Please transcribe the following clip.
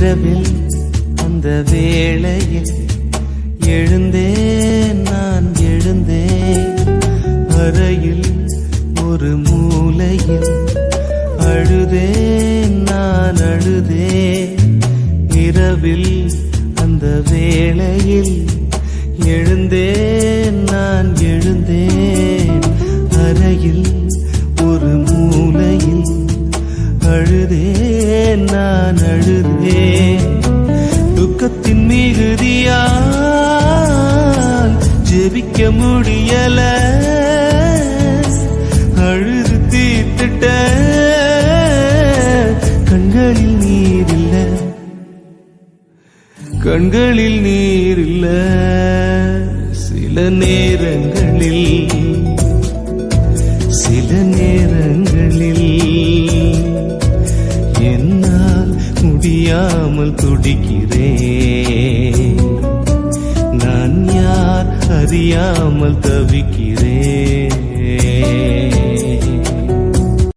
இரவில் அந்த வேளையில் எழுந்தேன், நான் எழுந்தேன். அறையில் ஒரு மூலையில் அழுதேன், நான் அழுதேன். இரவில் அந்த வேளையில் எழுந்தேன், நான் எழுந்தேன். அறையில் ஒரு மூலையில் அழுதேன், நான் அழுதேன். துக்கத்தின் மிகுதியால் ஜெபிக்க முடியல, அழுது தீர்த்துட்ட. கண்களில் நீர் இல்ல, கண்களில் நீர் இல்ல. சில நேரங்களில் என்னால் முடியாமல் துடிக்கிறேன். நான் யார் அறியாமல் தவிக்கிறேன்.